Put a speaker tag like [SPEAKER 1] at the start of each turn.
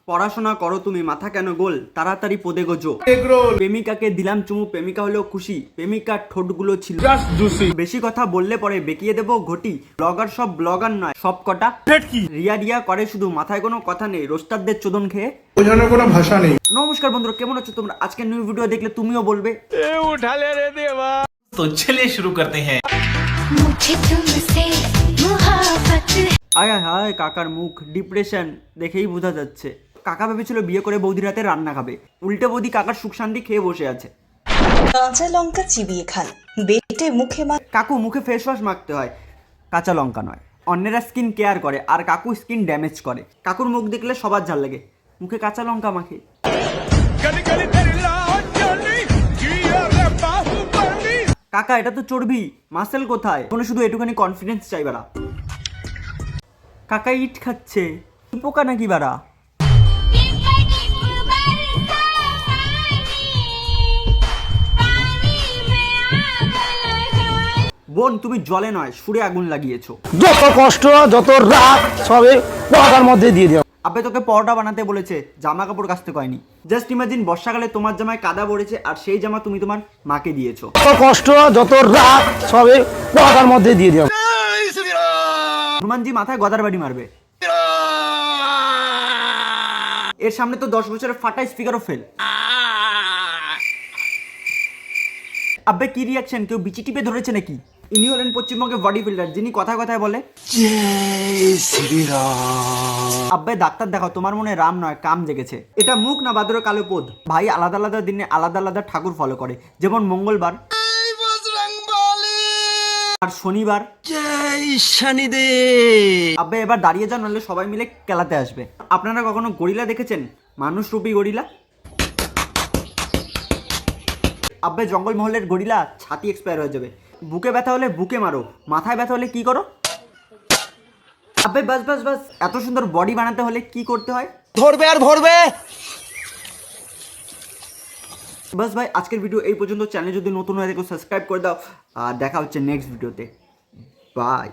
[SPEAKER 1] পড়াশোনা করো তুমি, মাথা কেন গোল, তাড়াতাড়ি পদে গোজো। প্রেমিকাকে দিলাম চুমু, প্রেমিকা হলো খুশি, প্রেমিকার ঠোঁটগুলো ছিল বেশি কথা বললে পরে বেঁকিয়ে দেবো ঘটি। ব্লগার সব ব্লগার নয়, সব কটা রিয়া রিয়া করে শুধু, মাথায় কোনো কথা নেই, রোস্টারদের চোদন খেয়ে
[SPEAKER 2] বোঝানোর কোনো ভাষা নেই।
[SPEAKER 1] নমস্কার বন্ধুরা, কেমন আছো তোমরা? আজকে নিউ ভিডিও দেখলে তুমিও বলবে
[SPEAKER 3] तो चलिए शुरू करते हैं।
[SPEAKER 4] मुझे तुमसे मोहब्बत
[SPEAKER 1] আয় আয় হায়, কাকার মুখ ডিপ্রেশন দেখেই বোঝা যাচ্ছে। কাকা ভেবেছিল বিয়ে করে বৌদির হাতে রান্না খাবে, উল্টে বৌদি কাকার সুখ শান্তি খেয়ে বসে আছে।
[SPEAKER 5] কাঁচা লঙ্কা চিবিয়ে খান, বেটে মুখে
[SPEAKER 1] কাকু মুখে ফেস ওয়াশ মাখতে হয়, কাঁচা লঙ্কা নয়। অন্যেরা স্কিন কেয়ার করে আর কাকু স্কিন ড্যামেজ করে। কাকুর মুখ দেখলে সবার ঝাল লাগে, মুখে কাঁচা লঙ্কা মাখে। কাকা এটা তো চর্বি, মাসেল কোথায়? কোনো শুধু এটুখানি কনফিডেন্স চাই বাড়া। কাকা ইট খাচ্ছে, পোকা নাকি বাড়া? বোন তুমি জলে নয় সুরে আগুন লাগিয়েছো।
[SPEAKER 6] যত কষ্ট যত রাত সবে পড়ার মধ্যে দিয়ে দেওয়া।
[SPEAKER 1] আবে তোকে পরোটা বানাতে বলেছে, জামা কাপড় কাচতে কয়নি। জাস্ট ইমাজিন বর্ষাকালে তোমার জামায় কাদা পড়েছে আর সেই জামা তুমি তোমার মাকে দিয়েছো।
[SPEAKER 6] যত কষ্ট যত রাত সবে পড়ার মধ্যে দিয়ে দেওয়া।
[SPEAKER 1] হনুমানজি মাথায় গদার বাড়ি মারবে। এর সামনে তো 10 বছরের ফাটা স্পিকারও ফেল। আব্বে কি রিয়াকশন, কেউ বিচি টিপে ধরেছে নাকি? ইনি হলেন পশ্চিমবঙ্গের বডি বিল্ডার, যিনি কথায় কথায় বলে আব্বে ডাক্তার দেখাও, তোমার মনে রাম নয় কাম জেগেছে। এটা মুখ না বাদর কালো পোদ। ভাই আলাদা আলাদা দিনে আলাদা আলাদা ঠাকুর ফলো করে, যেমন মঙ্গলবার আর শনিবার আব্বে এবার দাঁড়িয়ে যান, নাহলে সবাই মিলে খেলাতে আসবে। আপনারা কখনো গরিলা দেখেছেন? মানুষ রূপী গরিলা। আব্বে জঙ্গল মহলের গরিলা ছাতি এক্সপায়ার হয়ে যাবে। বুকে ব্যথা হলে বুকে মারো, মাথায় ব্যথা হলে কি করো? আব্বে বাস বাস বাস, এত সুন্দর বডি বানাতে হলে কি করতে হয়?
[SPEAKER 6] ধরবে আর ধরবে।
[SPEAKER 1] বাস ভাই, আজকের ভিডিও এই পর্যন্ত। চ্যানেল যদি নতুন হয়ে থাকে সাবস্ক্রাইব করে দাও, আর দেখা হচ্ছে নেক্সট ভিডিওতে। বাই।